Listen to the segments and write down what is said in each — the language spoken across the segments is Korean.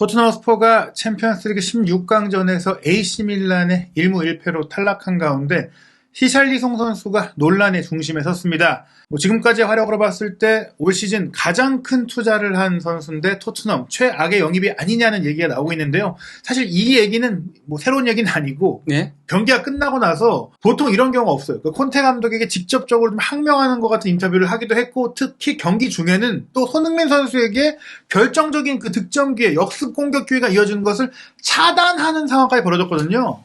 토트넘 스포가 챔피언스리그 16강전에서 AC 밀란의 1무 1패로 탈락한 가운데 히샬리송 선수가 논란의 중심에 섰습니다. 지금까지의 활약으로 봤을 때 올 시즌 가장 큰 투자를 한 선수인데 토트넘 최악의 영입이 아니냐는 얘기가 나오고 있는데요. 사실 이 얘기는 새로운 얘기는 아니고 경기가 끝나고 나서 보통 이런 경우가 없어요. 콘테 감독에게 직접적으로 좀 항명하는 것 같은 인터뷰를 하기도 했고, 특히 경기 중에는 또 손흥민 선수에게 결정적인 그 득점 기회, 역습 공격 기회가 이어지는 것을 차단하는 상황까지 벌어졌거든요.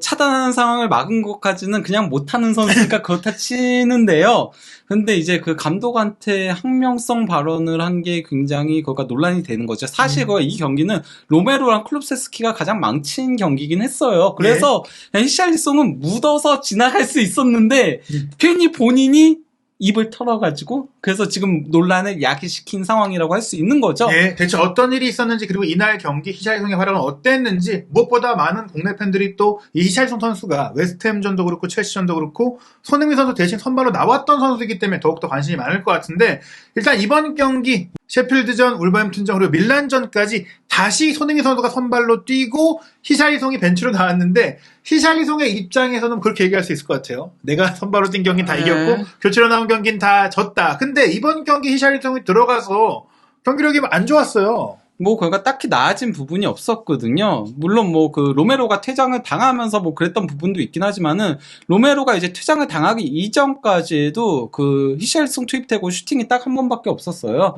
차단하는 상황을 막은 것까지는 그냥 못하는 선수니까 그렇다 치는데요. 근데 이제 그 감독한테 항명성 발언을 한 게 굉장히 그거가 논란이 되는 거죠. 사실 이 경기는 로메로랑 클롭세스키가 가장 망친 경기긴 했어요. 그래서 히샬리송은 묻어서 지나갈 수 있었는데 괜히 본인이 입을 털어가지고 그래서 지금 논란을 야기시킨 상황이라고 할 수 있는 거죠. 네, 대체 어떤 일이 있었는지 그리고 이날 경기 히샬리송의 활약은 어땠는지 무엇보다 많은 국내 팬들이 또 이 히샬리송 선수가 웨스트햄전도 그렇고 첼시전도 그렇고 손흥민 선수 대신 선발로 나왔던 선수이기 때문에 더욱더 관심이 많을 것 같은데, 일단 이번 경기 셰필드전, 울버햄튼전 그리고 밀란전까지 다시 손흥민 선수가 선발로 뛰고 히샬리송이 벤치로 나왔는데, 히샬리송의 입장에서는 그렇게 얘기할 수 있을 것 같아요. 내가 선발로 뛴 경기는 다 이겼고 교체로 나온 경기는 다 졌다. 근데 이번 경기 히샬리송이 들어가서 경기력이 안 좋았어요. 그러니까 딱히 나아진 부분이 없었거든요. 물론 로메로가 퇴장을 당하면서 그랬던 부분도 있긴 하지만은, 로메로가 이제 퇴장을 당하기 이전까지에도 히샬리송 투입되고 슈팅이 딱 한 번밖에 없었어요.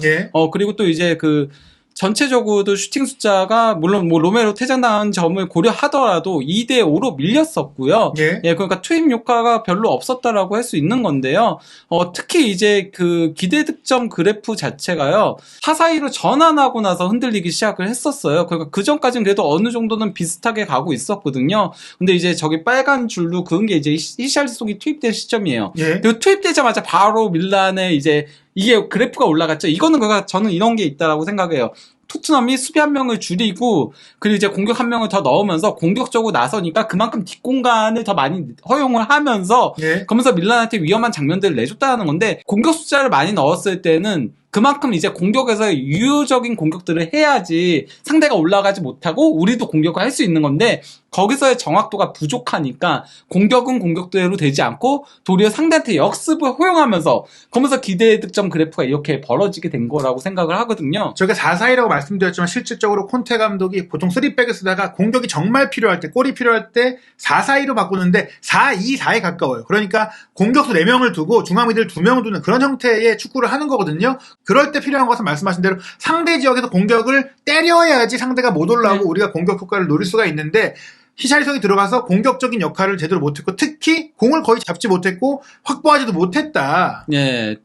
그리고 또 이제 전체적으로도 슈팅 숫자가 물론 로메로 퇴장당한 점을 고려하더라도 2대5로 밀렸었고요. 그러니까 투입 효과가 별로 없었다라고 할 수 있는 건데요. 특히 이제 기대 득점 그래프 자체가요, 4-4-2로 전환하고 나서 흔들리기 시작을 했었어요. 그러니까 그 전까지는 그래도 어느 정도는 비슷하게 가고 있었거든요. 근데 이제 저기 빨간 줄로 그은 게 이제 히샬리송이 투입된 시점이에요. 그리고 투입되자마자 바로 밀란에 이게 그래프가 올라갔죠. 이거는 저는 이런 게 있다라고 생각해요. 토트넘이 수비 한 명을 줄이고 그리고 이제 공격 한 명을 더 넣으면서 공격적으로 나서니까 그만큼 뒷공간을 더 많이 허용을 하면서 그러면서 밀란한테 위험한 장면들을 내줬다는 건데, 공격 숫자를 많이 넣었을 때는 그만큼 이제 공격에서 유효적인 공격들을 해야지 상대가 올라가지 못하고 우리도 공격을 할 수 있는 건데, 거기서의 정확도가 부족하니까 공격은 공격대로 되지 않고 도리어 상대한테 역습을 허용하면서 그러면서 기대 득점 그래프가 이렇게 벌어지게 된 거라고 생각을 하거든요. 저게 4-4-2라고 말씀드렸지만 실질적으로 콘테 감독이 보통 3백을 쓰다가 공격이 정말 필요할 때, 골이 필요할 때 4-4-2로 바꾸는데 4-2-4에 가까워요. 그러니까 공격수 4명을 두고 중앙 미들 2명 두는 그런 형태의 축구를 하는 거거든요. 그럴 때 필요한 것은 말씀하신 대로 상대 지역에서 공격을 때려야지 상대가 못 올라오고 우리가 공격 효과를 노릴 수가 있는데, 히샬리송이 들어가서 공격적인 역할을 제대로 못했고, 특히 공을 거의 잡지 못했고 확보하지도 못했다.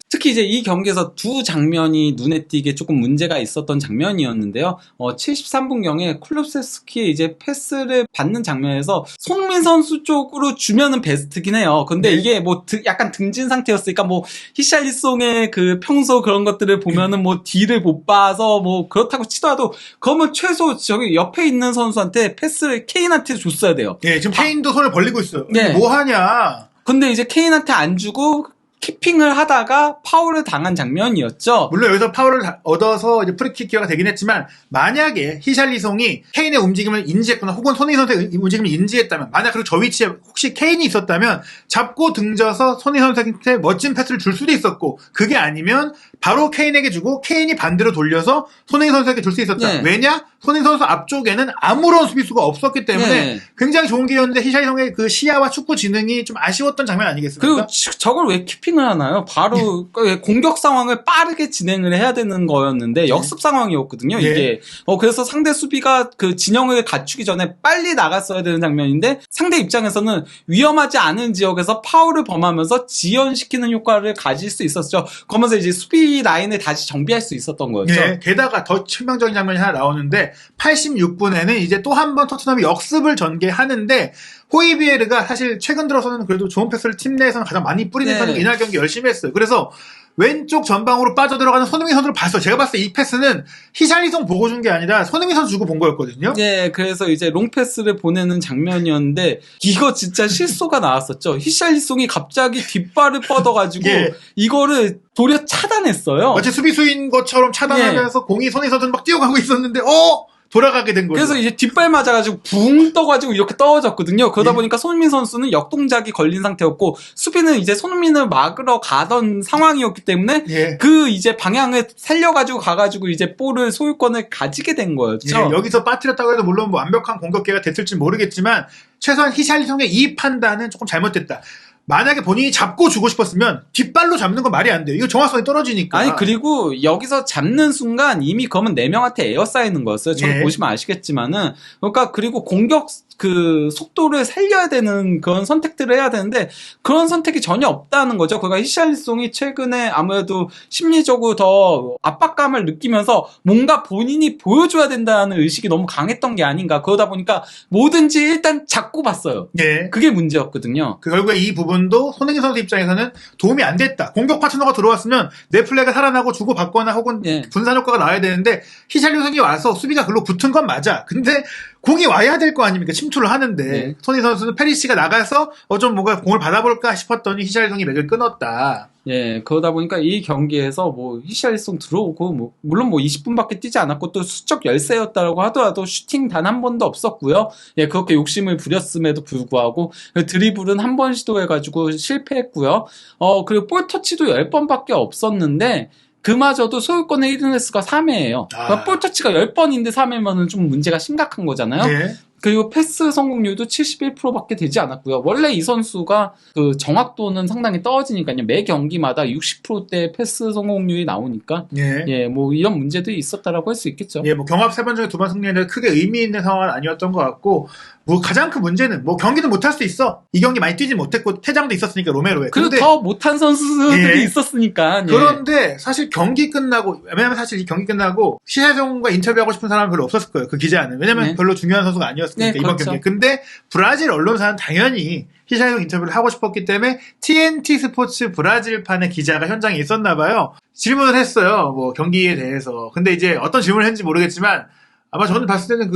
특히 이제 이 경기에서 두 장면이 눈에 띄게 조금 문제가 있었던 장면이었는데요. 73분경에 쿨루세스키의 이제 패스를 받는 장면에서 손흥민 선수 쪽으로 주면은 베스트긴 해요. 근데 이게 약간 등진 상태였으니까 히샬리송의 평소 그런 것들을 보면은 뒤를 못 봐서 그렇다고 치더라도 그러면 최소 저기 옆에 있는 선수한테 패스를 케인한테 줬어야 돼요. 지금 케인도 손을 벌리고 있어요. 뭐 하냐. 근데 이제 케인한테 안 주고 키핑을 하다가 파울을 당한 장면이었죠. 물론 여기서 파울을 얻어서 이제 프리킥 기회가 되긴 했지만, 만약에 히샬리송이 케인의 움직임을 인지했거나 혹은 손흥민 선수의 움직임을 인지했다면, 만약 그리고 저 위치에 혹시 케인이 있었다면 잡고 등져서 손흥민 선수한테 멋진 패스를 줄 수도 있었고, 그게 아니면 바로 케인에게 주고 케인이 반대로 돌려서 손흥민 선수에게 줄 수 있었다. 왜냐? 손흥민 선수 앞쪽에는 아무런 수비수가 없었기 때문에 굉장히 좋은 기회였는데, 히샬리송의 시야와 축구 지능이 좀 아쉬웠던 장면 아니겠습니까? 그리고 저걸 왜 키핑을 하나요? 바로 공격 상황을 빠르게 진행을 해야 되는 거였는데 역습 상황이었거든요. 이게 그래서 상대 수비가 진영을 갖추기 전에 빨리 나갔어야 되는 장면인데, 상대 입장에서는 위험하지 않은 지역에서 파울을 범하면서 지연시키는 효과를 가질 수 있었죠. 그러면서 이제 수비 라인을 다시 정비할 수 있었던 거였죠. 게다가 더 치명적인 장면이 하나 나오는데, 86분에는 이제 또 한 번 토트넘이 역습을 전개하는데, 호이비에르가 사실 최근 들어서는 그래도 좋은 패스를 팀 내에서는 가장 많이 뿌리는 편이고 이날 경기 열심히 했어요. 그래서 왼쪽 전방으로 빠져들어가는 손흥민 선수를 봤어요. 제가 봤을 때 이 패스는 히샬리송 보고 준 게 아니라 손흥민 선수 주고 본 거였거든요. 그래서 이제 롱패스를 보내는 장면이었는데, 이거 진짜 실수가 나왔었죠. 히샬리송이 갑자기 뒷발을 뻗어가지고 이거를 도리어 차단했어요. 마치 수비수인 것처럼 차단하면서 공이 손흥민 선수는 막 뛰어가고 있었는데 돌아가게 된 거죠. 그래서 이제 뒷발 맞아가지고 붕 떠가지고 이렇게 떨어졌거든요. 그러다 보니까 손흥민 선수는 역동작이 걸린 상태였고 수비는 이제 손흥민을 막으러 가던 상황이었기 때문에 예. 그 이제 방향을 살려가지고 가가지고 이제 볼을 소유권을 가지게 된 거였죠. 예, 여기서 빠뜨렸다고 해도 물론 뭐 완벽한 공격계가 됐을지 모르겠지만 최소한 히샬리송의 이 판단은 조금 잘못됐다. 만약에 본인이 잡고 주고 싶었으면 뒷발로 잡는 건 말이 안 돼요. 이거 정확성이 떨어지니까. 아니 그리고 여기서 잡는 순간 이미 검은 4명한테 에어싸이는 거였어요. 저도 예. 보시면 아시겠지만은 그러니까 그리고 공격 그 속도를 살려야 되는 그런 선택들을 해야 되는데 그런 선택이 전혀 없다는 거죠. 그러니까 히샬리송이 최근에 아무래도 심리적으로 더 압박감을 느끼면서 뭔가 본인이 보여줘야 된다는 의식이 너무 강했던 게 아닌가. 그러다 보니까 뭐든지 일단 잡고 봤어요. 예. 그게 문제였거든요. 그 결국에 이 부분도 손흥민 선수 입장에서는 도움이 안 됐다. 공격 파트너가 들어왔으면 내 플레이가 살아나고 주고 받거나 혹은 예. 분산 효과가 나와야 되는데 히샬리송이 와서 수비가 글로 붙은 건 맞아. 근데 공이 와야 될 거 아닙니까? 침투를 하는데 네. 손흥민 선수는 페리시가 나가서 좀 뭔가 공을 받아볼까 싶었더니 히샬리송이 맥을 끊었다. 예, 그러다 보니까 이 경기에서 뭐 히샬리송 들어오고 뭐 물론 뭐 20분밖에 뛰지 않았고 또 수적 열세였다라고 하더라도 슈팅 단 한 번도 없었고요. 예, 그렇게 욕심을 부렸음에도 불구하고 드리블은 한 번 시도해가지고 실패했고요. 그리고 볼 터치도 10번밖에 없었는데 그마저도 소유권의 1위 횟수가 3회예요. 그러니까 볼 터치가 10번인데 3회면은 좀 문제가 심각한 거잖아요. 예. 그리고 패스 성공률도 71%밖에 되지 않았고요. 원래 이 선수가 그 정확도는 상당히 떨어지니까요. 매 경기마다 60%대 패스 성공률이 나오니까 예. 예, 뭐 이런 문제들이 있었다라고 할 수 있겠죠. 예, 뭐 경합 3번 중에 2번 승리했는데 크게 의미 있는 상황은 아니었던 것 같고 뭐 가장 큰 문제는 뭐 경기는 못할 수 있어. 이 경기 많이 뛰지 못했고 퇴장도 있었으니까 로메로에. 그리고 근데 더 못한 선수들이 예. 있었으니까. 예. 그런데 사실 경기 끝나고 왜냐면 사실 이 경기 끝나고 시사종과 인터뷰하고 싶은 사람은 별로 없었을 거예요. 그 기자는. 왜냐면 네. 별로 중요한 선수가 아니었으니까 네, 이번 그렇죠. 경기에. 근데 브라질 언론사는 당연히 히샬리송 인터뷰를 하고 싶었기 때문에 TNT 스포츠 브라질판의 기자가 현장에 있었나 봐요. 질문을 했어요. 뭐 경기에 대해서. 근데 이제 어떤 질문을 했는지 모르겠지만 아마 저는 봤을 때는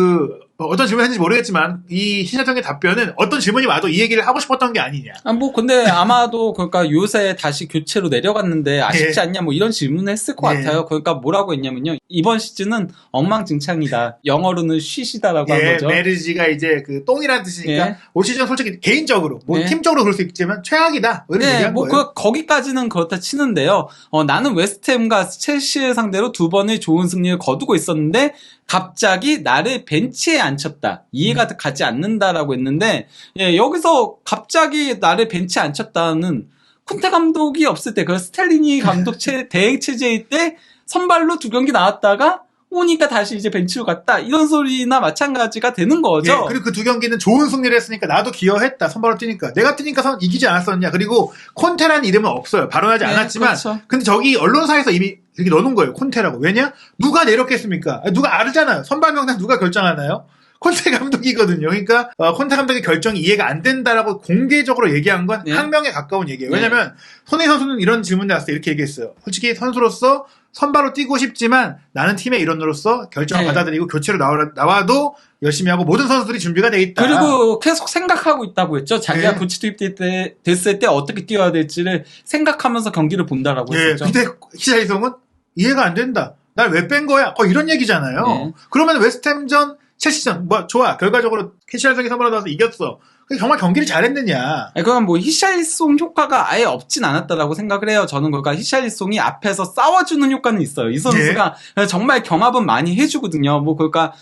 어떤 질문을 했는지 모르겠지만 이 시사장의 답변은 어떤 질문이 와도 이 얘기를 하고 싶었던 게 아니냐. 뭐 근데 아마도 그러니까 요새 다시 교체로 내려갔는데 아쉽지 예. 않냐 뭐 이런 질문을 했을 것 예. 같아요. 그러니까 뭐라고 했냐면요. 이번 시즌은 엉망진창이다. 영어로는 쉬시다라고 한 예, 거죠. 메르지가 이제 그 똥이라는 뜻이니까 예. 올 시즌 솔직히 개인적으로 뭐 네. 팀적으로 그럴 수 있지만 최악이다. 뭐 이런 네, 얘기한 뭐 거예요. 거기까지는 그렇다 치는데요. 나는 웨스트햄과 첼시를 상대로 2번의 좋은 승리를 거두고 있었는데 갑자기 나를 벤치에 앉혔다. 이해가 가지 않는다라고 했는데 예, 여기서 갑자기 나를 벤치에 앉혔다는 콘테 감독이 없을 때 그 스텔리니 감독 대행 체제일 때 선발로 2경기 나왔다가 오니까 다시 이제 벤치로 갔다. 이런 소리나 마찬가지가 되는 거죠. 예, 그리고 그 2경기는 좋은 승리를 했으니까 나도 기여했다. 선발로 뛰니까. 내가 뛰니까 이기지 않았었냐. 그리고 콘테라는 이름은 없어요. 발언하지 네, 않았지만 그렇죠. 근데 저기 언론사에서 이미 이렇게 넣어놓은 거예요. 콘테라고. 왜냐? 누가 내렸겠습니까? 누가 알잖아요. 선발 명단 누가 결정하나요? 콘테 감독이거든요. 그러니까 콘테 감독의 결정이 이해가 안 된다라고 공개적으로 얘기한 건 네. 항명에 가까운 얘기예요. 왜냐면 손흥민 선수는 이런 질문이 나왔을 때 이렇게 얘기했어요. 솔직히 선수로서 선발로 뛰고 싶지만 나는 팀의 일원으로서 결정을 네. 받아들이고 교체로 나와도 열심히 하고 모든 선수들이 준비가 돼 있다. 그리고 계속 생각하고 있다고 했죠. 자기가 네. 교체 투입됐을 때 어떻게 뛰어야 될지를 생각하면서 경기를 본다라고 예, 했었죠. 근데 히샬리송은 이해가 안 된다. 날 왜 뺀 거야? 이런 얘기잖아요. 네. 그러면 웨스트햄전, 첼시전 뭐 좋아. 결과적으로 히샬리송이 선발로 나와서 이겼어. 근데 정말 경기를 잘했느냐? 그건 뭐 히샬리송 효과가 아예 없진 않았다라고 생각을 해요. 저는 그러니까 히샬리송이 앞에서 싸워주는 효과는 있어요. 이 선수가 정말 경합은 많이 해주거든요. 뭐 그러니까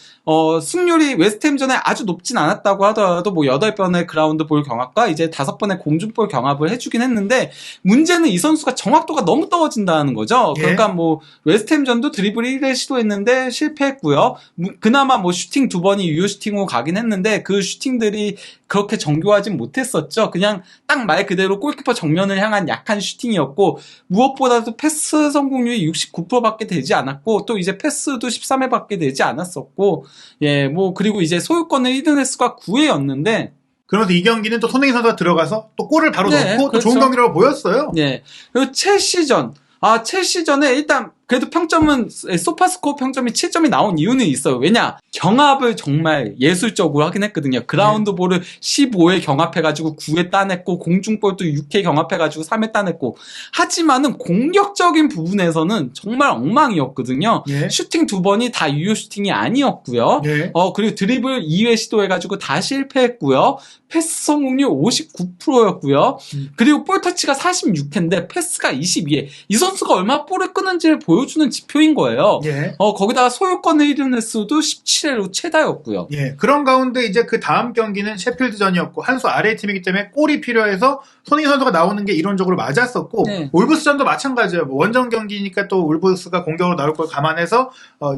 승률이 웨스트햄전에 아주 높진 않았다고 하더라도 뭐 8번의 그라운드 볼 경합과 이제 5번의 공중볼 경합을 해주긴 했는데 문제는 이 선수가 정확도가 너무 떨어진다는 거죠. 예. 그러니까 뭐 웨스트햄전도 드리블 1회 시도했는데 실패했고요. 그나마 뭐 슈팅 2번이 유효 슈팅으로 가긴 했는데 그 슈팅들이 그렇게 정교하진 못했었죠. 그냥 딱 말 그대로 골키퍼 정면을 향한 약한 슈팅이었고 무엇보다도 패스 성공률이 69%밖에 되지 않았고 또 이제 패스도 13회밖에 되지 않았었고 예, 뭐 그리고 이제 소유권의 1등 횟수가 9회였는데 그러면서 이 경기는 또 손흥민 선수가 들어가서 또 골을 바로 네, 넣고 또 그렇죠. 좋은 경기라고 보였어요. 예. 그리고 첼시전에 일단 그래도 평점은 소파스코어 평점이 7점이 나온 이유는 있어요. 왜냐? 경합을 정말 예술적으로 하긴 했거든요. 그라운드 볼을 15에 경합해가지고 9에 따냈고 공중볼도 6에 경합해가지고 3에 따냈고 하지만은 공격적인 부분에서는 정말 엉망이었거든요. 예. 슈팅 2번이 다 유효 슈팅이 아니었고요. 예. 그리고 드리블 2회 시도해가지고 다 실패했고요. 패스 성공률 59%였고요. 그리고 볼 터치가 46회인데 패스가 22회. 이 선수가 얼마나 볼을 끄는지를 보여주는 지표인 거예요. 예. 거기다가 소유권을 잃은 횟수도 17회로 최다였고요. 예. 그런 가운데 이제 그 다음 경기는 셰필드전이었고 한 수 아래 팀이기 때문에 골이 필요해서 손흥민 선수가 나오는 게 이론적으로 맞았었고 네. 울브스전도 마찬가지예요. 뭐 원정 경기니까 또 울브스가 공격으로 나올 걸 감안해서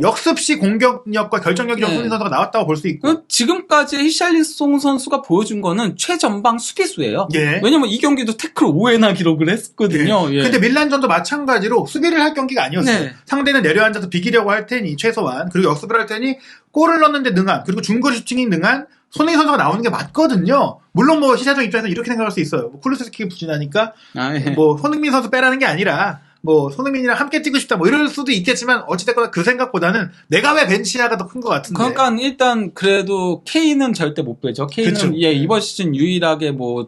역습시 공격력과 결정력이 좀 네. 손흥민 선수가 나왔다고 볼 수 있고. 지금까지 히샬리송 선수가 보여준 거는 최전방 수비수예요. 예. 왜냐면 이 경기도 태클 5회나 기록을 했거든요. 예. 근데 밀란전도 마찬가지로 수비를 할 경기가 아니었어요. 네. 상대는 내려앉아서 비기려고 할 테니 최소한 그리고 역습을 할 테니 골을 넣는데 능한 그리고 중거리 슈팅이 능한 손흥민 선수가 나오는 게 맞거든요. 물론 뭐 시사적 입장에서 이렇게 생각할 수 있어요. 뭐 쿨루스키가 부진하니까 예. 뭐 손흥민 선수 빼라는 게 아니라 뭐 손흥민이랑 함께 뛰고 싶다 뭐 이럴 수도 있겠지만 어찌됐거나 그 생각보다는 내가 왜 벤치야가 더 큰 것 같은데. 그러니까 일단 그래도 K는 절대 못 빼죠. K는 그쵸. 예, 이번 시즌 유일하게 뭐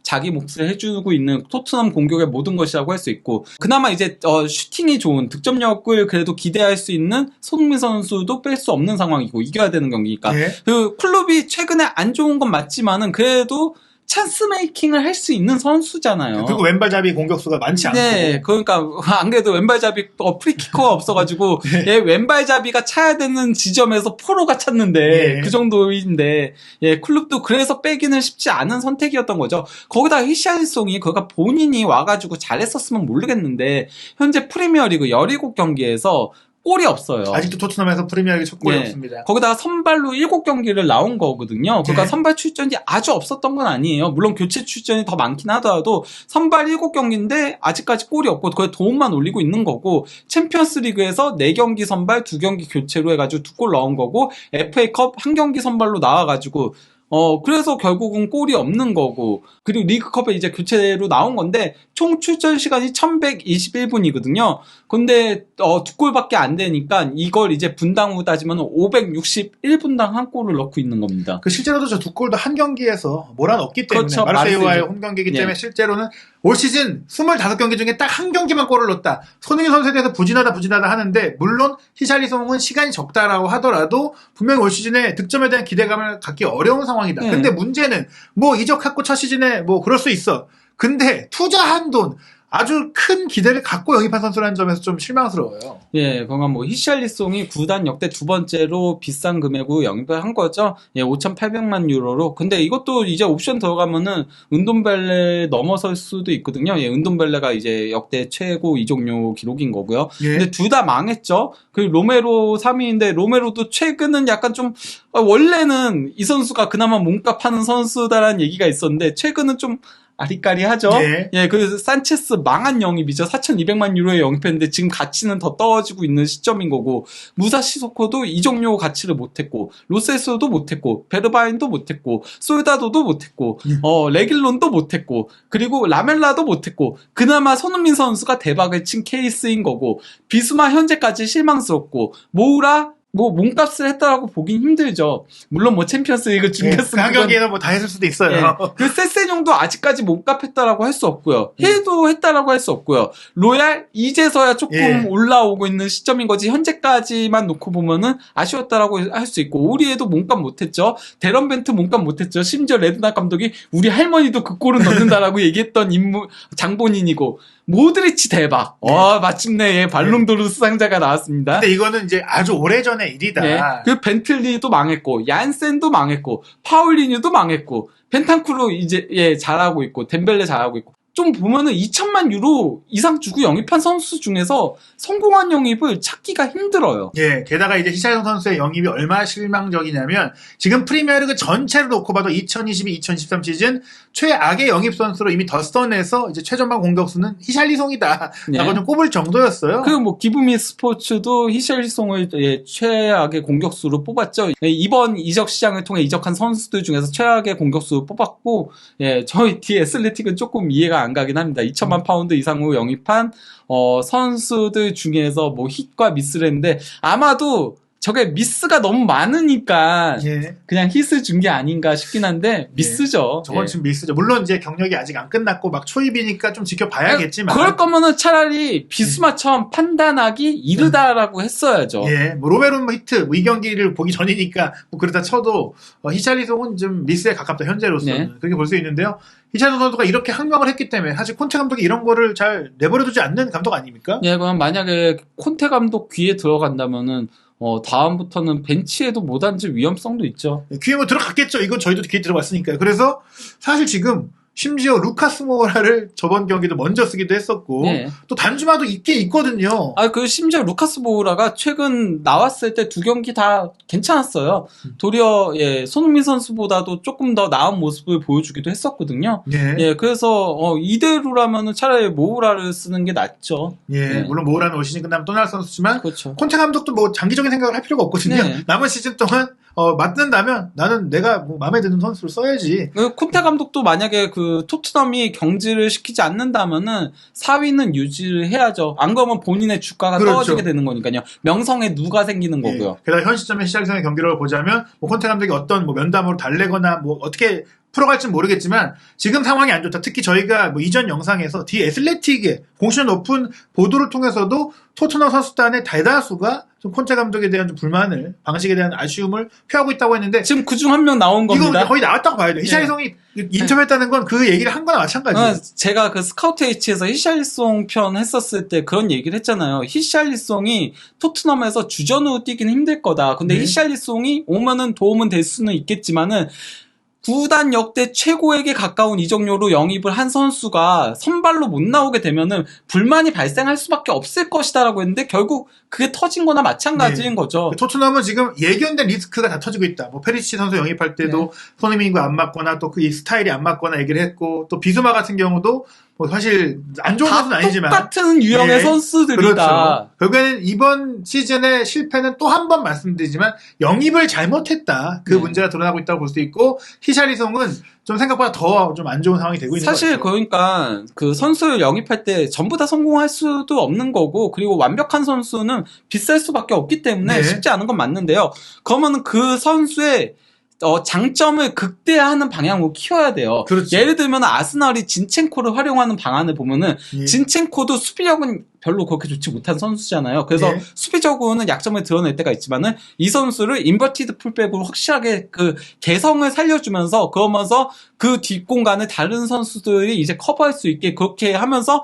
자기 몫을 해주고 있는 토트넘 공격의 모든 것이라고 할 수 있고 그나마 이제 슈팅이 좋은 득점력을 그래도 기대할 수 있는 손흥민 선수도 뺄 수 없는 상황이고 이겨야 되는 경기니까 예. 그 클럽이 최근에 안 좋은 건 맞지만은 그래도 찬스 메이킹을 할 수 있는 선수잖아요. 그리고 왼발잡이 공격수가 많지 않고. 네, 그러니까 안 그래도 왼발잡이 프리키커가 없어가지고 예, 왼발잡이가 차야 되는 지점에서 포로가 찼는데 예. 그 정도인데 예, 클럽도 그래서 빼기는 쉽지 않은 선택이었던 거죠. 거기다 히샬리송이 그가 본인이 와가지고 잘했었으면 모르겠는데 현재 프리미어리그 17경기에서 골이 없어요. 아직도 토트넘에서 프리미어리그 첫 골이 예. 없습니다. 거기다가 선발로 7경기를 나온 거거든요. 그러니까 네. 선발 출전이 아주 없었던 건 아니에요. 물론 교체 출전이 더 많긴 하더라도 선발 7경기인데 아직까지 골이 없고 거의 도움만 올리고 있는 거고 챔피언스 리그에서 4경기 선발 2경기 교체로 해가지고 2골 넣은 거고 FA컵 1경기 선발로 나와가지고 그래서 결국은 골이 없는 거고, 그리고 리그컵에 이제 교체로 나온 건데, 총 출전 시간이 1121분이거든요. 근데, 2골밖에 안 되니까, 이걸 이제 분당 후 따지면 561분당 한 골을 넣고 있는 겁니다. 그 실제로도 저 두 골도 한 경기에서 몰아넣기 때문에 그렇죠. 마르세유와의 마르세유. 홈 경기이기 예. 때문에 실제로는 올 시즌 25경기 중에 딱 한 경기만 골을 넣었다. 손흥민 선수에 대해서 부진하다 하는데 물론 히샬리송은 시간이 적다라고 하더라도 분명히 올 시즌에 득점에 대한 기대감을 갖기 어려운 상황이다. 예. 근데 문제는 뭐 이적했고 첫 시즌에 뭐 그럴 수 있어. 근데 투자한 돈 아주 큰 기대를 갖고 영입한 선수라는 점에서 좀 실망스러워요. 예, 그러니까 뭐 히샬리송이 구단 역대 2번째로 비싼 금액으로 영입을 한 거죠. 예, 5,800만 유로로. 근데 이것도 이제 옵션 들어가면은 은돈벨레 넘어설 수도 있거든요. 예, 은돈벨레가 이제 역대 최고 이적료 기록인 거고요. 예. 근데 둘 다 망했죠. 그리고 로메로 3위인데 로메로도 최근은 약간 좀 원래는 이 선수가 그나마 몸값 하는 선수다라는 얘기가 있었는데 최근은 좀 아리까리하죠. 예. 그래서 산체스 망한 영입이죠. 4,200만 유로에 영입했는데 지금 가치는 더 떨어지고 있는 시점인 거고, 무사 시소코도 이적료 가치를 못했고, 로세스도 못했고, 베르바인도 못했고, 솔다도도 못했고, 레길론도 못했고, 그리고 라멜라도 못했고, 그나마 손흥민 선수가 대박을 친 케이스인 거고, 비수마 현재까지 실망스럽고, 모우라 뭐 몸값을 했다라고 보긴 힘들죠. 물론 뭐 챔피언스리그 준결승 한 경기에서 뭐 다 했을 수도 있어요. 예. 그 세세뇽도 아직까지 몸값 했다라고 할 수 없고요. 해도 했다라고 할 수 없고요. 로얄 이제서야 조금 예. 올라오고 있는 시점인 거지. 현재까지만 놓고 보면은 아쉬웠다라고 할 수 있고, 우리에도 몸값 못했죠. 데런벤트 몸값 못했죠. 심지어 레드나 감독이 우리 할머니도 그 골은 넣는다라고 얘기했던 인물 장본인이고, 모드리치 대박. 마침내 예, 발롱도르 수상자가 나왔습니다. 근데 이거는 이제 아주 오래전의 일이다. 예. 그 벤틀리도 망했고, 얀센도 망했고, 파울리뉴도 망했고, 벤탄쿠르 이제 예 잘하고 있고, 덴벨레 잘하고 있고. 좀 보면은 2천만 유로 이상 주고 영입한 선수 중에서 성공한 영입을 찾기가 힘들어요. 예, 게다가 이제 히샬리송 선수의 영입이 얼마나 실망적이냐면 지금 프리미어리그 전체를 놓고 봐도 2022-2023 시즌 최악의 영입 선수로 이미 더스턴에서 이제 최전방 공격수는 히샬리송이다 네. 라고 좀 꼽을 정도였어요. 그리고 뭐 기브미 스포츠도 히샬리송을 예, 최악의 공격수로 뽑았죠. 예, 이번 이적 시장을 통해 이적한 선수들 중에서 최악의 공격수로 뽑았고, 예, 저희 디 애슬레틱은 조금 이해가 안 가긴 합니다. 2천만 파운드 이상으로 영입한 선수들 중에서 뭐 hit과 미스를 했는데 아마도 저게 미스가 너무 많으니까 예. 그냥 hit을 준 게 아닌가 싶긴 한데 미스죠. 저건 예. 지금 미스죠. 물론 이제 경력이 아직 안 끝났고 막 초입이니까 좀 지켜봐야겠지만. 그럴 거면은 차라리 비수마처럼 판단하기 이르다라고 했어야죠. 예, 뭐 로메로 히트 뭐 이 경기를 보기 전이니까 뭐 그렇다 쳐도 히샬리송은 좀 미스에 가깝다 현재로서는 네. 그렇게 볼 수 있는데요. 히샬리송 선수가 이렇게 항명을 했기 때문에 사실 콘테 감독이 이런 거를 잘 내버려두지 않는 감독 아닙니까? 예, 그럼 만약에 콘테 감독 귀에 들어간다면은 다음부터는 벤치에도 못 앉을 위험성도 있죠. 귀에 뭐 들어갔겠죠. 이건 저희도 귀에 들어갔으니까요. 그래서 사실 지금 심지어 루카스 모라를 저번 경기도 먼저 쓰기도 했었고 네. 또 단주마도 있긴 있거든요. 심지어 루카스 모우라가 최근 나왔을 때 두 경기 다 괜찮았어요. 도리어, 손흥민 선수보다도 조금 더 나은 모습을 보여주기도 했었거든요. 예. 그래서, 이대로라면은 차라리 모우라를 쓰는 게 낫죠. 예, 네. 물론 모라는 올 시즌 끝나면 떠날 선수지만 그렇죠. 콘테 감독도 뭐 장기적인 생각을 할 필요가 없거든요. 네. 남은 시즌 동안 맞는다면 나는 내가 뭐 마음에 드는 선수를 써야지. 콘테 감독도 만약에 토트넘이 경질을 시키지 않는다면은 4위는 유지를 해야죠. 안 그러면 본인의 주가가 그렇죠. 떨어지게 되는 거니까요. 명성에 누가 생기는 거고요. 예. 게다가 현 시점에 시작성의 경기력을 보자면 뭐 콘테 감독이 어떤 뭐 면담으로 달래거나 뭐 어떻게 풀어갈지는 모르겠지만 지금 상황이 안 좋다. 특히 저희가 뭐 이전 영상에서 디 애슬레틱의 공신력 높은 보도를 통해서도 토트넘 선수단의 대다수가 좀 콘테 감독에 대한 좀 불만을, 방식에 대한 아쉬움을 표하고 있다고 했는데 지금 그중 한 명 나온 겁니다. 이거 거의 나왔다고 봐야 돼요. 히샬리송이 인터뷰했다는 건 그 얘기를 한 거나 마찬가지예요. 제가 스카우트 H에서 히샬리송 편 했었을 때 그런 얘기를 했잖아요. 히샬리송이 토트넘에서 주전으로 뛰기는 힘들 거다. 근데 네. 히샬리송이 오면은 도움은 될 수는 있겠지만은 구단 역대 최고에게 가까운 이적료로 영입을 한 선수가 선발로 못 나오게 되면은 불만이 발생할 수밖에 없을 것이다라고 했는데 결국 그게 터진 거나 마찬가지인 거죠. 토트넘은 지금 예견된 리스크가 다 터지고 있다. 뭐 페리시 선수 영입할 때도 손흥민과 안 맞거나 또 그 스타일이 안 맞거나 얘기를 했고 또 비수마 같은 경우도 뭐 사실 안 좋은 다 선수는 아니지만 똑같은 유형의 선수들이다. 그렇죠. 결국에는 이번 시즌의 실패는 또 한 번 말씀드리지만 영입을 잘못했다. 그 문제가 드러나고 있다고 볼 수 있고 히샬리송은 좀 생각보다 더 좀 안 좋은 상황이 되고 있는 사실 것 같아요. 그러니까 그 선수를 영입할 때 전부 다 성공할 수도 없는 거고 그리고 완벽한 선수는 비쌀 수밖에 없기 때문에 네. 쉽지 않은 건 맞는데요. 그러면은 그 선수의 장점을 극대화하는 방향으로 키워야 돼요. 그렇죠. 예를 들면 아스날이 진첸코를 활용하는 방안을 보면은 예. 진첸코도 수비력은 별로 그렇게 좋지 못한 선수잖아요. 그래서 예. 수비적으로는 약점을 드러낼 때가 있지만은 이 선수를 인버티드 풀백으로 확실하게 그 개성을 살려주면서 그러면서 그 뒷공간을 다른 선수들이 이제 커버할 수 있게 그렇게 하면서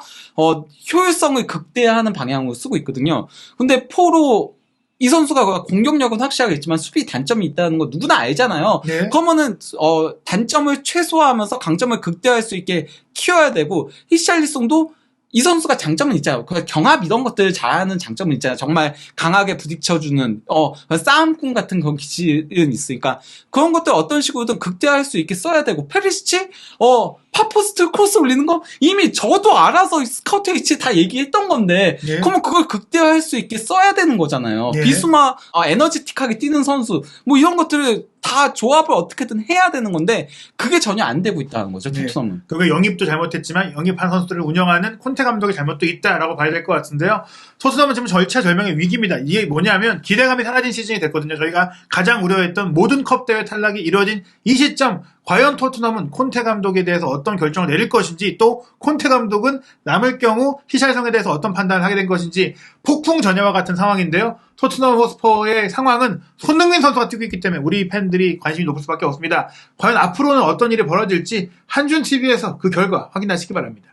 효율성을 극대화하는 방향으로 쓰고 있거든요. 근데 포로 이 선수가 공격력은 확실하게 있지만 수비 단점이 있다는 거 누구나 알잖아요. 네. 그러면은 단점을 최소화하면서 강점을 극대화할 수 있게 키워야 되고 히샬리송도 이 선수가 장점은 있잖아요. 그 경합 이런 것들을 잘하는 장점은 있잖아요. 정말 강하게 부딪혀주는 싸움꾼 같은 그런 기질은 있으니까 그런 것들 어떤 식으로든 극대화할 수 있게 써야 되고 페리시치 파포스트 크로스 올리는 거 이미 저도 알아서 스카우트 H에 다 얘기했던 건데 예. 그러면 그걸 극대화할 수 있게 써야 되는 거잖아요. 예. 비수마 에너지틱하게 뛰는 선수 뭐 이런 것들을 다 조합을 어떻게든 해야 되는 건데 그게 전혀 안 되고 있다는 거죠. 네. 토트넘은. 그게 영입도 잘못했지만 영입한 선수들을 운영하는 콘테 감독의 잘못도 있다라고 봐야 될 것 같은데요. 토트넘은 지금 절차절명의 위기입니다. 이게 뭐냐면 기대감이 사라진 시즌이 됐거든요. 저희가 가장 우려했던 모든 컵 대회 탈락이 이뤄진 이 시점 과연 토트넘은 콘테 감독에 대해서 어떤 결정을 내릴 것인지 또 콘테 감독은 남을 경우 히샬성에 대해서 어떤 판단을 하게 된 것인지 폭풍 전야와 같은 상황인데요. 토트넘 호스퍼의 상황은 손흥민 선수가 뛰고 있기 때문에 우리 팬들이 관심이 높을 수밖에 없습니다. 과연 앞으로는 어떤 일이 벌어질지 한준TV에서 그 결과 확인하시기 바랍니다.